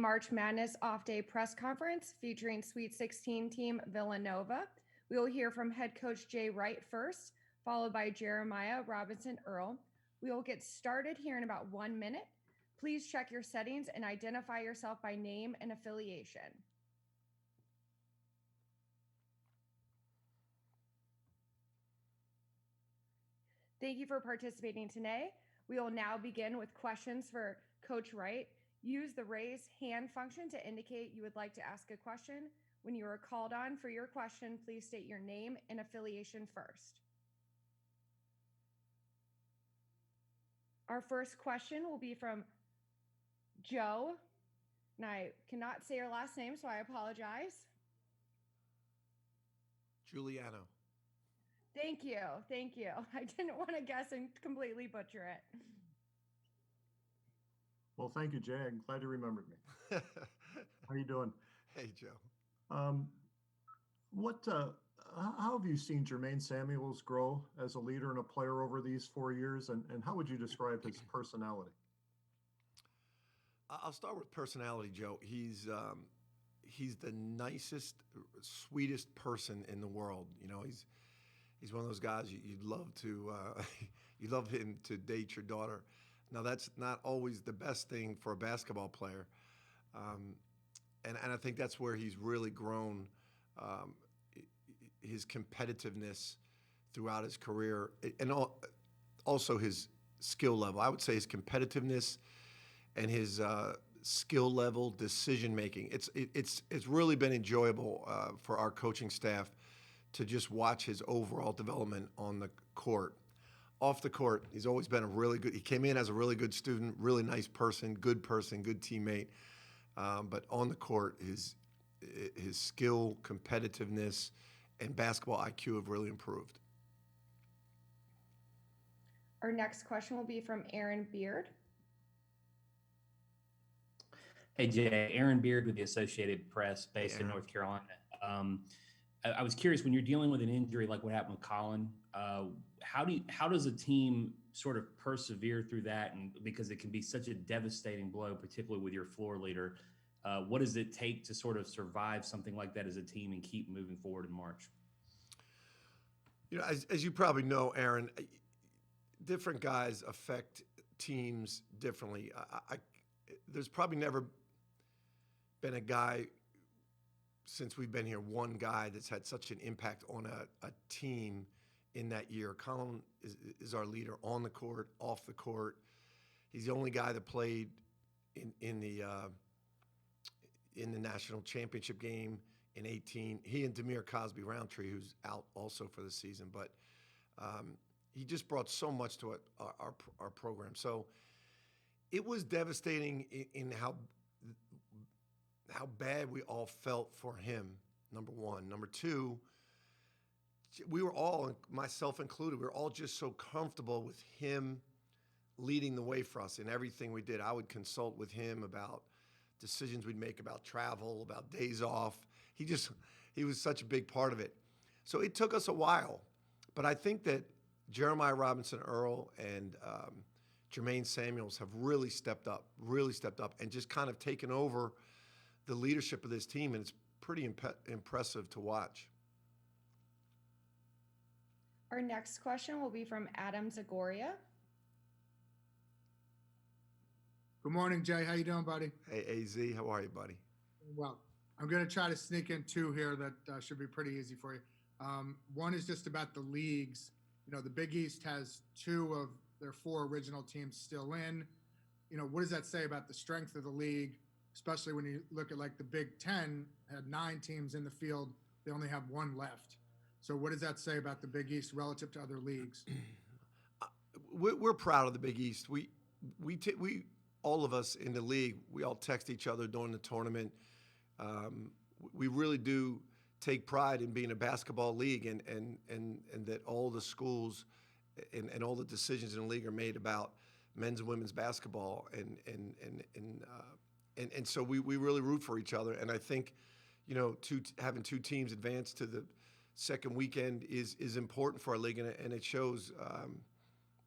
March Madness off-day press conference featuring Sweet 16 team Villanova. We will hear from head coach Jay Wright first, followed by Jeremiah Robinson-Earl. We will get started here in about 1 minute. Please check your settings and identify yourself by name and affiliation. Thank you for participating today. We will now begin with questions for Coach Wright. Use the raise hand function to indicate you would like to ask a question. When you are called on for your question, please state your name and affiliation first. Our first question will be from Joe, and I cannot say your last name, so I apologize. Giuliano. Thank you. I didn't want to guess and completely butcher it. Well, thank you, Jay. I'm glad you remembered me. How are you doing? Hey, Joe. How have you seen Jermaine Samuels grow as a leader and a player over these 4 years, and how would you describe his personality? I'll start with personality, Joe. He's the nicest, sweetest person in the world. You know, he's one of those guys you'd love to you'd love him to date your daughter. Now, that's not always the best thing for a basketball player, and I think that's where he's really grown his competitiveness throughout his career, and also his skill level. I would say his competitiveness and his skill level, decision making. It's really been enjoyable for our coaching staff to just watch his overall development on the court. Off the court, he's always been he came in as a really good student, really nice person, good teammate. But on the court, his skill, competitiveness, and basketball IQ have really improved. Our next question will be from Aaron Beard. Hey, Jay. Aaron Beard with the Associated Press based in North Carolina. I was curious, when you're dealing with an injury like what happened with Colin, how does a team sort of persevere through that? And because it can be such a devastating blow, particularly with your floor leader, what does it take to sort of survive something like that as a team and keep moving forward in March? You know, as you probably know, Aaron, different guys affect teams differently. There's probably never been a guy since we've been here, one guy that's had such an impact on a team in that year. Colin is our leader on the court, off the court. He's the only guy that played in the national championship game in 2018. He and Demir Cosby-Roundtree, who's out also for the season, but he just brought so much to our program. So it was devastating in how bad we all felt for him, number one. Number two, we were all, myself included, we were all just so comfortable with him leading the way for us in everything we did. I would consult with him about decisions we'd make about travel, about days off. He was such a big part of it. So it took us a while, but I think that Jeremiah Robinson-Earl and Jermaine Samuels have really stepped up and just kind of taken over the leadership of this team, and it's pretty impressive to watch. Our next question will be from Adam Zagoria. Good morning, Jay. How you doing, buddy? Hey, AZ. How are you, buddy? Well, I'm going to try to sneak in two here that should be pretty easy for you. One is just about the leagues. You know, the Big East has 2 of their 4 original teams still in. You know, what does that say about the strength of the league, especially when you look at like the Big Ten had 9 teams in the field. They only have 1 left. So what does that say about the Big East relative to other leagues? We're proud of the Big East. We all of us in the league, we all text each other during the tournament. We really do take pride in being a basketball league, and that all the schools and all the decisions in the league are made about men's and women's basketball, and so we really root for each other. And I think, you know, having 2 teams advance to the second weekend is important for our league, and it shows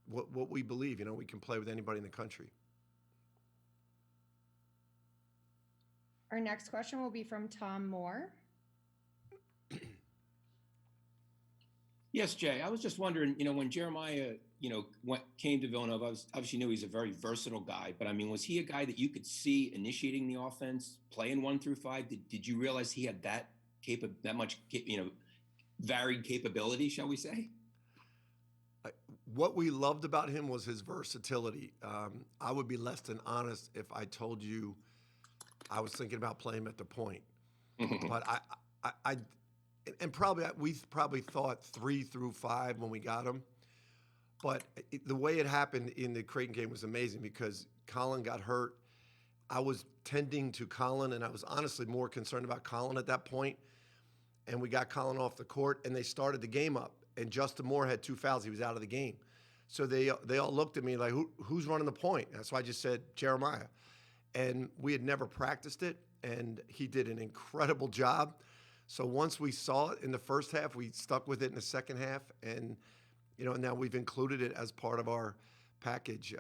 what we believe. You know, we can play with anybody in the country. Our next question will be from Tom Moore. Yes, Jay. I was just wondering, when Jeremiah, came to Villanova, I obviously knew he's a very versatile guy, but I mean, was he a guy that you could see initiating the offense, playing 1 through 5? Did you realize he had that much, varied capability, shall we say? What we loved about him was his versatility. I would be less than honest if I told you I was thinking about playing him at the point. But we probably thought 3 through 5 when we got him. But the way it happened in the Creighton game was amazing because Colin got hurt. I was tending to Colin, and I was honestly more concerned about Colin at that point. And we got Colin off the court, and they started the game up. And Justin Moore had 2 fouls. He was out of the game. So they all looked at me like, who's running the point? And so I just said, Jeremiah. And we had never practiced it, and he did an incredible job. So once we saw it in the first half, we stuck with it in the second half, and now we've included it as part of our package.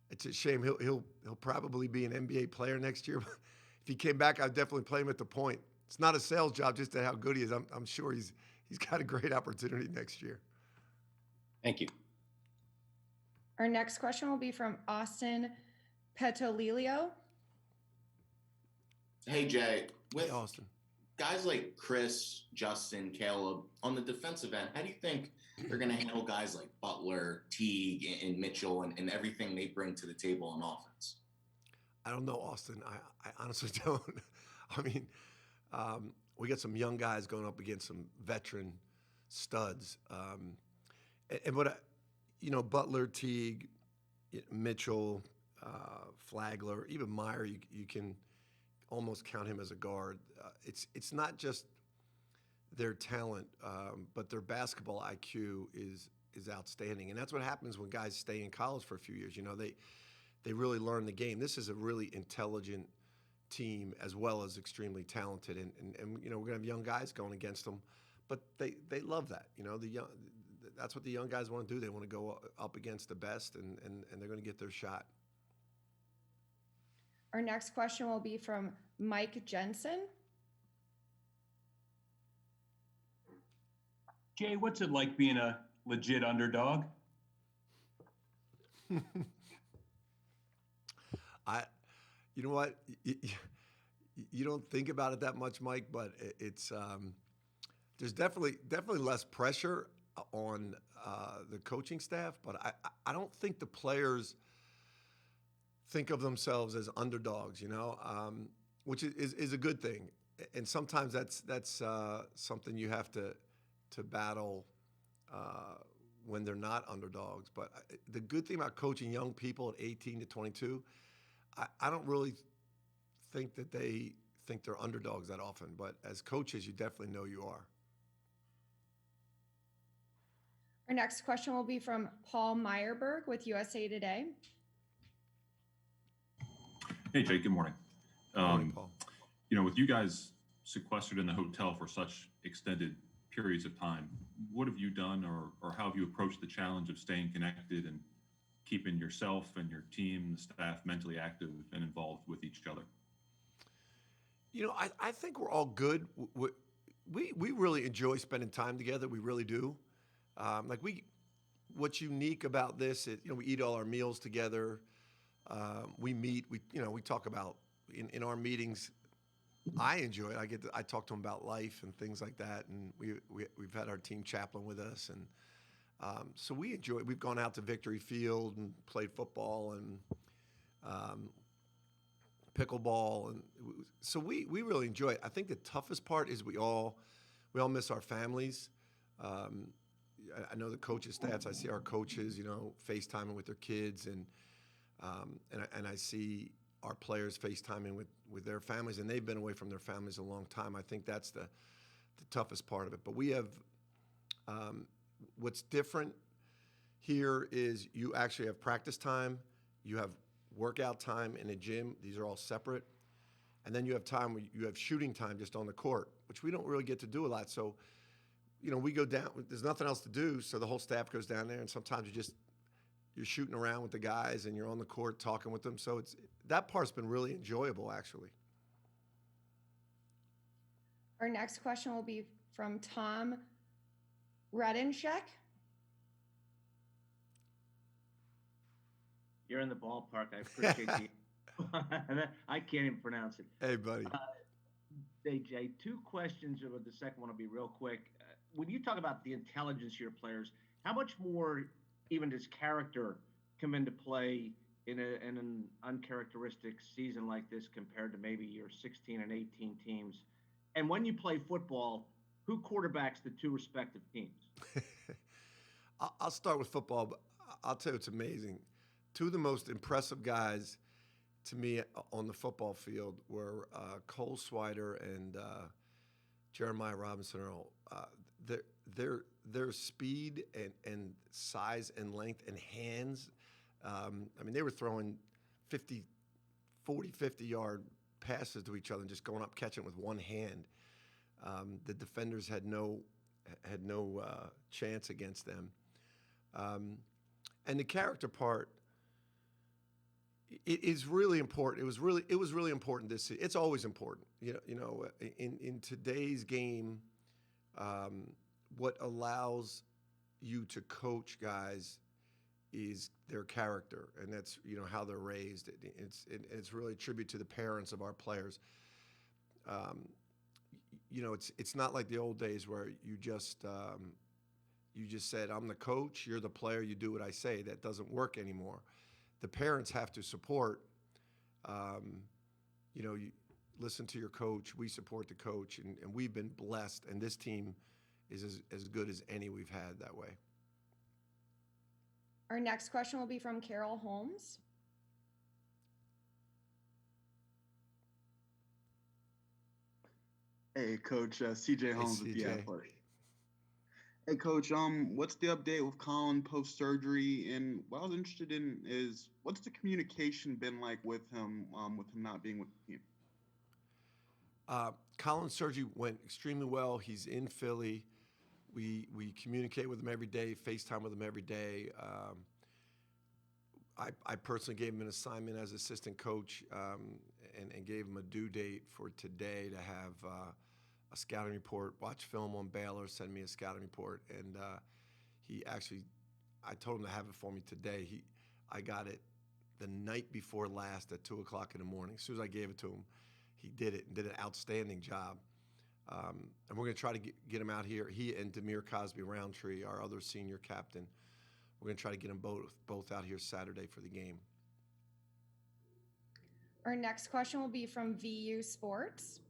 It's a shame he'll probably be an NBA player next year. If he came back, I'd definitely play him at the point. It's not a sales job, just at how good he is. I'm sure he's got a great opportunity next year. Thank you. Our next question will be from Austin Petolilio. Hey, Jay. Hey, Austin. Guys like Chris, Justin, Caleb, on the defensive end, how do you think they're going to handle guys like Butler, Teague, and Mitchell and everything they bring to the table on offense? I don't know, Austin. I honestly don't. I mean, we got some young guys going up against some veteran studs. Butler, Teague, Mitchell, Flagler, even Meyer, you can almost count him as a guard. It's not just their talent, but their basketball IQ is outstanding, and that's what happens when guys stay in college for a few years. They really learn the game. This is a really intelligent team as well as extremely talented, and we're gonna have young guys going against them, but they love that. That's what the young guys want to do. They want to go up against the best, and they're going to get their shot. Our next question will be from Mike Jensen. Jay, what's it like being a legit underdog? You know what? You don't think about it that much, Mike, but it's there's definitely less pressure on the coaching staff, but I don't think the players think of themselves as underdogs, which is a good thing. And sometimes that's something you have to battle when they're not underdogs. But the good thing about coaching young people at 18 to 22, I don't really think that they think they're underdogs that often. But as coaches, you definitely know you are. Our next question will be from Paul Meyerberg with USA Today. Hey, Jay, good morning. Good morning, Paul. With you guys sequestered in the hotel for such extended periods of time, what have you done or how have you approached the challenge of staying connected and keeping yourself and your team, the staff, mentally active and involved with each other? I think we're all good. We really enjoy spending time together. We really do. What's unique about this is, we eat all our meals together. We meet, we talk about in our meetings. I enjoy it. I talk to them about life and things like that. And we've had our team chaplain with us. And so we enjoy it. We've gone out to Victory Field and played football and pickleball. And so we really enjoy it. I think the toughest part is we all miss our families. I know the coaches' stats. I see our coaches, FaceTiming with their kids, and I see our players FaceTiming with their families, and they've been away from their families a long time. I think that's the toughest part of it. But we have what's different here is you actually have practice time, you have workout time in a gym. These are all separate, and then you have time where you have shooting time just on the court, which we don't really get to do a lot. So, we go down. There's nothing else to do, so the whole staff goes down there, and sometimes you're shooting around with the guys, and you're on the court talking with them. So that part's been really enjoyable, actually. Our next question will be from Tom Redenschek. You're in the ballpark. I appreciate you. I can't even pronounce it. Hey, buddy. Hey, Jay, two questions. The second one will be real quick. When you talk about the intelligence of your players, how much more even does character come into play in an uncharacteristic season like this compared to maybe your 16 and 18 teams? And when you play football, who quarterbacks the two respective teams? I'll start with football, but I'll tell you it's amazing. Two of the most impressive guys to me on the football field were Cole Swider and Jeremiah Robinson-Earl. Their speed and size and length and hands, I mean, they were throwing 50 yard passes to each other and just going up catching with one hand. The defenders had no chance against them. And the character part, it is really important. It was really important this season. It's always important. In today's game, what allows you to coach guys is their character, and that's how they're raised. It's really a tribute to the parents of our players. It's not like the old days where you just said, I'm the coach, you're the player, you do what I say. That doesn't work anymore. The parents have to support, you listen to your coach, we support the coach, and we've been blessed, and this team is as good as any we've had that way. Our next question will be from Carol Holmes. Hey, Coach, CJ Holmes with The CJ. Athletic. Hey, Coach, what's the update with Colin post-surgery? And what I was interested in is what's the communication been like with him not being with the team? Colin's surgery went extremely well. He's in Philly. We communicate with him every day, FaceTime with him every day. I personally gave him an assignment as assistant coach and gave him a due date for today to have a scouting report, watch film on Baylor, send me a scouting report. And I told him to have it for me today. I got it the night before last at 2 o'clock in the morning. As soon as I gave it to him, he did it and did an outstanding job. And we're going to try to get him out here. He and Demir Cosby-Roundtree, our other senior captain, we're going to try to get them both out here Saturday for the game. Our next question will be from VU Sports.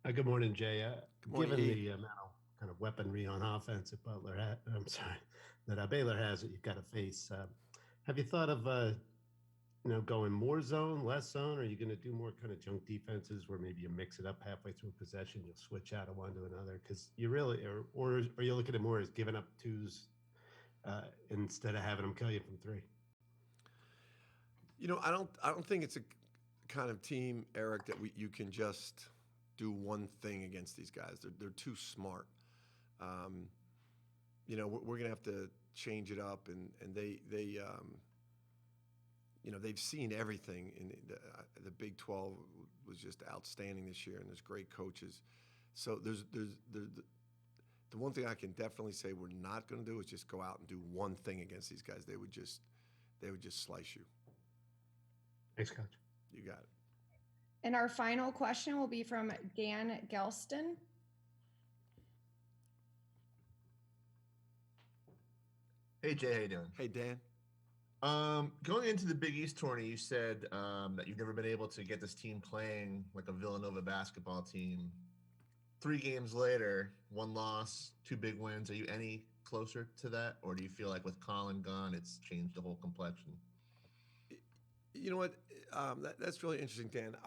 Good morning, Jay. Good morning, given E. the amount of kind of weaponry on offense that Baylor has that you've got to face, have you thought of going more zone, less zone? Or are you going to do more kind of junk defenses where maybe you mix it up halfway through possession, you'll switch out of one to another? Because you really, or are you looking at more as giving up twos instead of having them kill you from three? I don't think it's a kind of team, Eric, that you can just do one thing against these guys. They're too smart. We're gonna have to change it up, and they've seen everything. In the Big 12 was just outstanding this year, and there's great coaches. So there's the one thing I can definitely say we're not going to do is just go out and do one thing against these guys. They would just slice you. Thanks, Coach. You got it. And our final question will be from Dan Gelston. Hey, Jay, how you doing? Hey, Dan. Going into the Big East tourney, you said that you've never been able to get this team playing like a Villanova basketball team. 3 games later, 1 loss, 2 big wins. Are you any closer to that? Or do you feel like with Colin gone, it's changed the whole complexion? You know what? That's really interesting, Dan.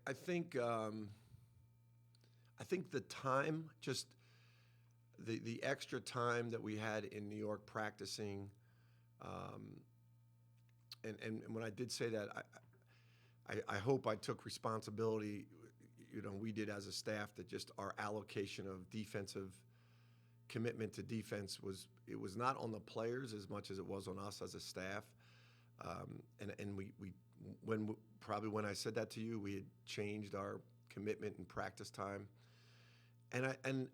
I think the time, just the extra time that we had in New York practicing, and when I did say that, I hope I took responsibility. We did as a staff, that just our allocation of defensive commitment to defense was not on the players as much as it was on us as a staff. And we probably when I said that to you, we had changed our commitment and practice time. And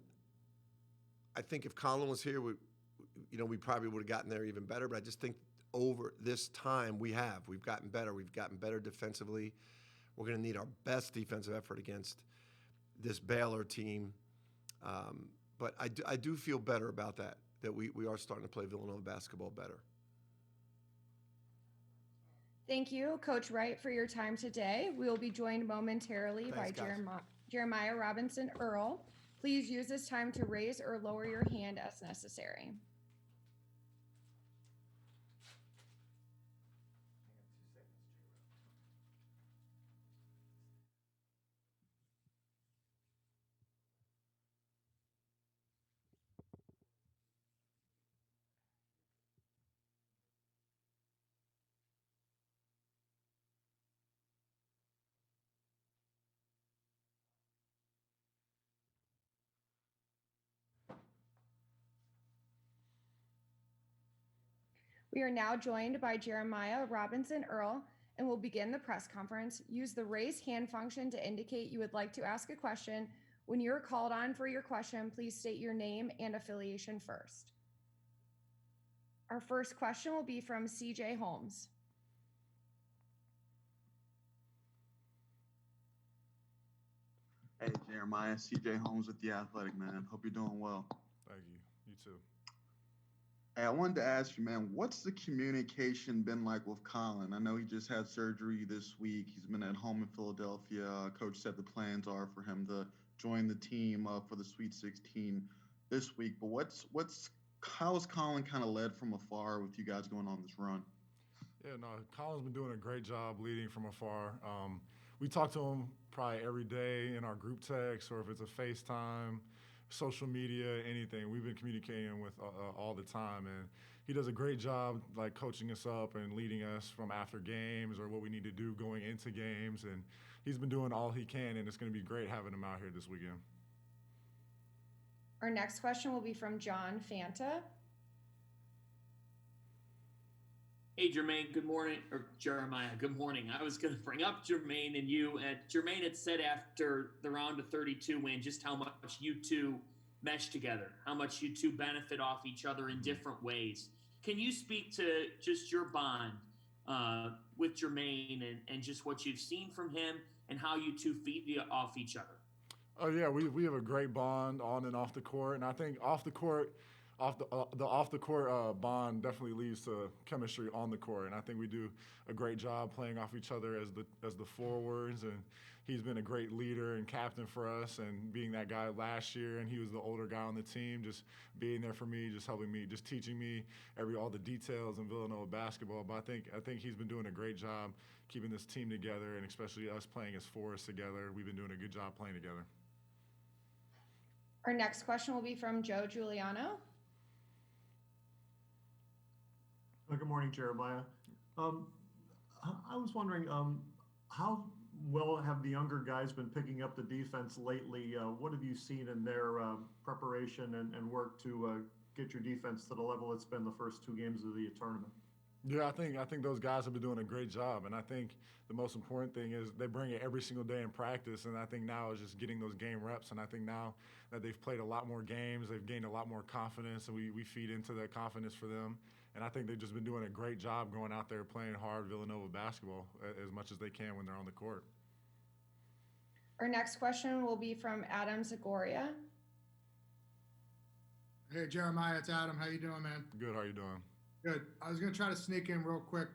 I think if Colin was here, we probably would have gotten there even better. But I just think over this time we've gotten better. We've gotten better defensively. We're going to need our best defensive effort against this Baylor team. But I do feel better about that we are starting to play Villanova basketball better. Thank you, Coach Wright, for your time today. We will be joined momentarily by Jeremiah Robinson-Earl. Please use this time to raise or lower your hand as necessary. We are now joined by Jeremiah Robinson-Earl and will begin the press conference. Use the raise hand function to indicate you would like to ask a question. When you're called on for your question, please state your name and affiliation first. Our first question will be from CJ Holmes. Hey, Jeremiah, CJ Holmes with The Athletic, man. Hope you're doing well. Thank you. You too. Hey, I wanted to ask you, man, what's the communication been like with Colin? I know he just had surgery this week. He's been at home in Philadelphia. Coach said the plans are for him to join the team for the Sweet 16 this week. But how's Colin kind of led from afar with you guys going on this run? Yeah, no, Colin's been doing a great job leading from afar. We talk to him probably every day in our group text, or if it's a FaceTime, social media, anything. We've been communicating with all the time, and he does a great job like coaching us up and leading us from after games or what we need to do going into games. And he's been doing all he can, and it's going to be great having him out here this weekend. Our next question will be from John Fanta. Hey, Jermaine, good morning, or Jeremiah, good morning. I was going to bring up Jermaine and you. And Jermaine had said after the round of 32 win just how much you two mesh together, how much you two benefit off each other in different ways. Can you speak to just your bond with Jermaine and just what you've seen from him and how you two feed off each other? Oh, yeah, we have a great bond on and off the court. And I think off the court bond definitely leads to chemistry on the court, and I think we do a great job playing off each other as the forwards. And he's been a great leader and captain for us, and being that guy last year, and he was the older guy on the team, just being there for me, just helping me, just teaching me all the details in Villanova basketball. But I think he's been doing a great job keeping this team together, and especially us playing as fours together. We've been doing a good job playing together. Our next question will be from Joe Giuliano. Good morning, Jeremiah. I was wondering, how well have the younger guys been picking up the defense lately? What have you seen in their preparation and work to get your defense to the level it's been the first two games of the tournament? Yeah, I think those guys have been doing a great job, and I think the most important thing is they bring it every single day in practice, and I think now is just getting those game reps. And I think now that they've played a lot more games, they've gained a lot more confidence, and we feed into that confidence for them. And I think they've just been doing a great job going out there playing hard Villanova basketball as much as they can when they're on the court. Our next question will be from Adam Zagoria. Hey, Jeremiah, it's Adam. How you doing, man? Good. How you doing? Good. I was going to try to sneak in real quick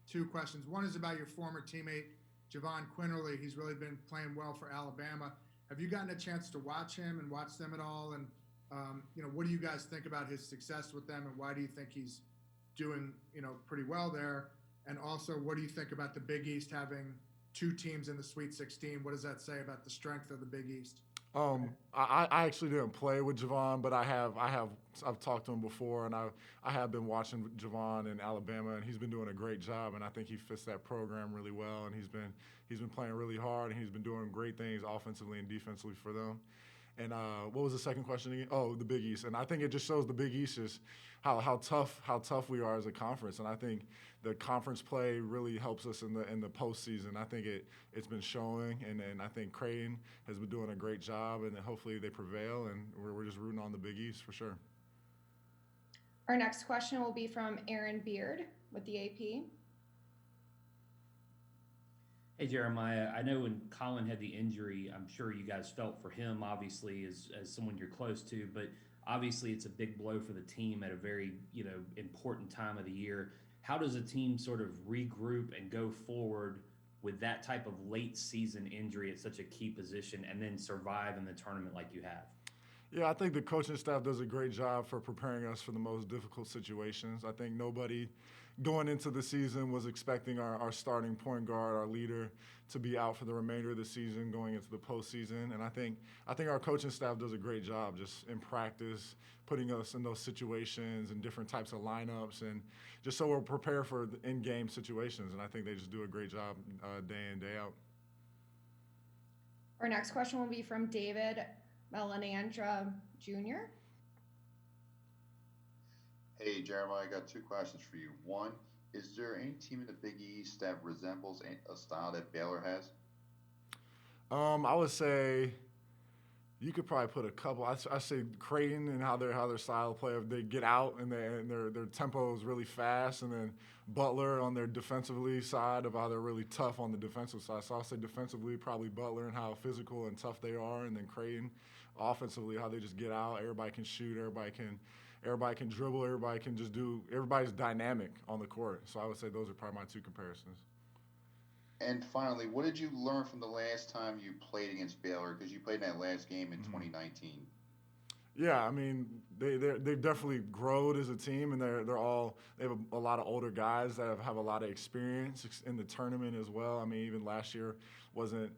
two questions. One is about your former teammate, Javon Quinterly. He's really been playing well for Alabama. Have you gotten a chance to watch him and watch them at all? And what do you guys think about his success with them, and why do you think he's doing, pretty well there? And also, what do you think about the Big East having two teams in the Sweet 16? What does that say about the strength of the Big East? I actually didn't play with Javon, but I've talked to him before, and I have been watching Javon in Alabama, and he's been doing a great job, and I think he fits that program really well, and he's been playing really hard, and he's been doing great things offensively and defensively for them. And what was the second question again? Oh, the Big East. And I think it just shows the Big East is how tough we are as a conference. And I think the conference play really helps us in the postseason. I think it's been showing, and I think Creighton has been doing a great job, and hopefully they prevail. And we're just rooting on the Big East for sure. Our next question will be from Aaron Beard with the AP. Hey, Jeremiah, I know when Colin had the injury, I'm sure you guys felt for him, obviously, as someone you're close to, but obviously it's a big blow for the team at a very, important time of the year. How does a team sort of regroup and go forward with that type of late season injury at such a key position and then survive in the tournament like you have? Yeah, I think the coaching staff does a great job for preparing us for the most difficult situations. I think nobody going into the season was expecting our starting point guard, our leader, to be out for the remainder of the season going into the postseason. And I think our coaching staff does a great job just in practice, putting us in those situations and different types of lineups, and just so we're prepared for the in-game situations. And I think they just do a great job day in, day out. Our next question will be from David Melanandra Jr. Hey, Jeremiah, I got two questions for you. One, is there any team in the Big East that resembles a style that Baylor has? I would say you could probably put a couple. I say Creighton and how their style of play. They get out and their tempo is really fast, and then Butler on their defensively side of how they're really tough on the defensive side. So I'll say defensively probably Butler and how physical and tough they are, and then Creighton offensively how they just get out. Everybody can shoot. Everybody can dribble. Everybody's dynamic on the court. So I would say those are probably my two comparisons. And finally, what did you learn from the last time you played against Baylor? Because you played in that last game in 2019. Yeah, I mean they've definitely grown as a team, and they have a lot of older guys that have a lot of experience in the tournament as well. I mean, even last year was a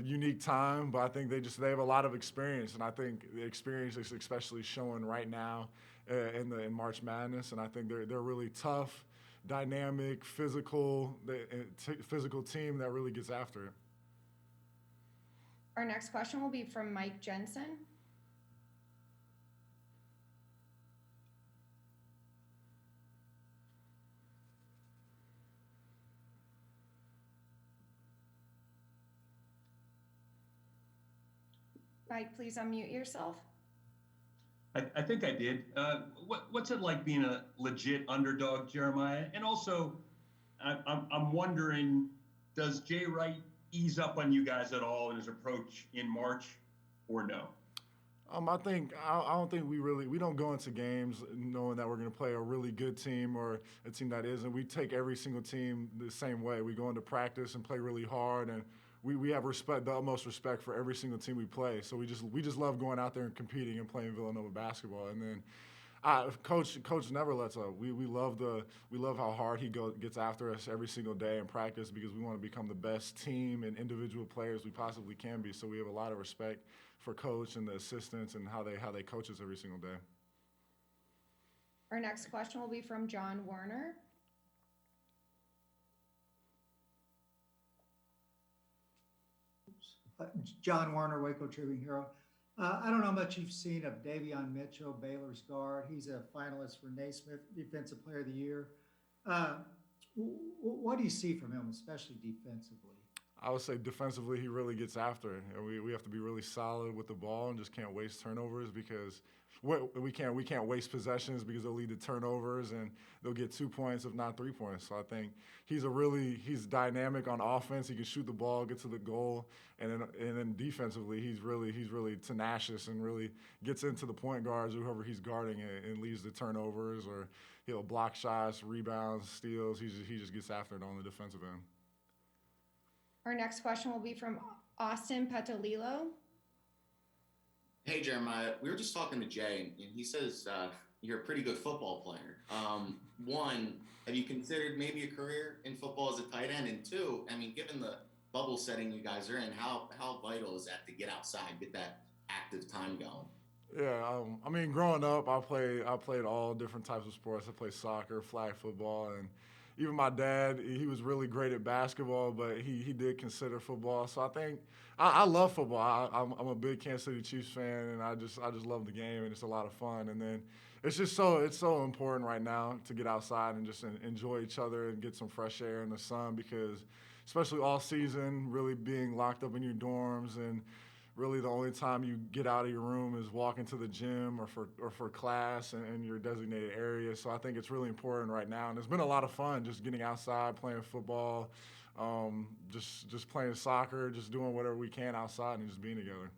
unique time, but I think they have a lot of experience, and I think the experience is especially showing right now in March Madness, and I think they're really tough, dynamic, physical team that really gets after it. Our next question will be from Mike Jensen. Mike, please unmute yourself. I think I did. What's it like being a legit underdog, Jeremiah? And also, I'm wondering, does Jay Wright ease up on you guys at all in his approach in March, or no? I don't think we don't go into games knowing that we're going to play a really good team or a team that isn't. We take every single team the same way. We go into practice and play really hard, and we have the utmost respect for every single team we play. So we just love going out there and competing and playing Villanova basketball. And then Coach never lets up. We love how hard he gets after us every single day in practice, because we want to become the best team and individual players we possibly can be. So we have a lot of respect for Coach and the assistants and how they coach us every single day. Our next question will be from John Warner. John Warner, Waco Tribune Hero. I don't know how much you've seen of Davion Mitchell, Baylor's guard. He's a finalist for Naismith Defensive Player of the Year. What do you see from him, especially defensively? I would say defensively, he really gets after it. And we have to be really solid with the ball and just can't waste turnovers, because we can't waste possessions, because they'll lead to turnovers and they'll get 2 points, if not 3 points. So I think he's dynamic on offense. He can shoot the ball, get to the goal, and then defensively, he's really tenacious and really gets into the point guards or whoever he's guarding and leads to turnovers, or he'll block shots, rebounds, steals. He just gets after it on the defensive end. Our next question will be from Austin Petalilo. Hey, Jeremiah, we were just talking to Jay, and he says you're a pretty good football player. One, have you considered maybe a career in football as a tight end? And two, I mean, given the bubble setting you guys are in, how vital is that to get outside, get that active time going? Yeah, I mean, growing up, I played all different types of sports. I played soccer, flag football, and even my dad, he was really great at basketball, but he did consider football. So I think I love football. I'm a big Kansas City Chiefs fan, and I just love the game, and it's a lot of fun. And then it's so important right now to get outside and just enjoy each other and get some fresh air in the sun, because especially all season, really being locked up in your dorms, and really the only time you get out of your room is walking to the gym or for class in your designated area. So I think it's really important right now, and it's been a lot of fun just getting outside, playing football, just playing soccer, just doing whatever we can outside and just being together.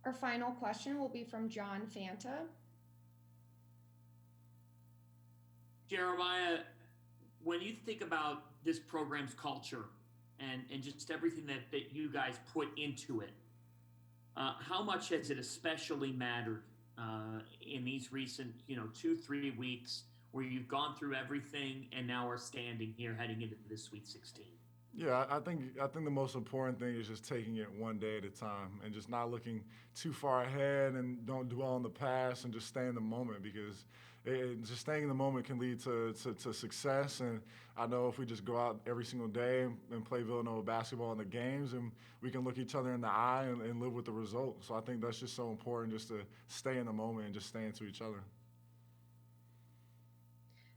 Our final question will be from John Fanta. Jeremiah, when you think about this program's culture and just everything that you guys put into it, how much has it especially mattered in these recent 2-3 weeks where you've gone through everything and now are standing here heading into this Sweet 16? Yeah, I think the most important thing is just taking it one day at a time and just not looking too far ahead, and don't dwell on the past, and just stay in the moment, because just staying in the moment can lead to success. And I know if we just go out every single day and play Villanova basketball in the games, and we can look each other in the eye and live with the result. So I think that's just so important, just to stay in the moment and just stay into each other.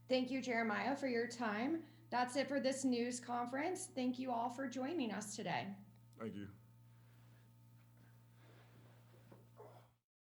Thank you, Jeremiah, for your time. That's it for this news conference. Thank you all for joining us today. Thank you.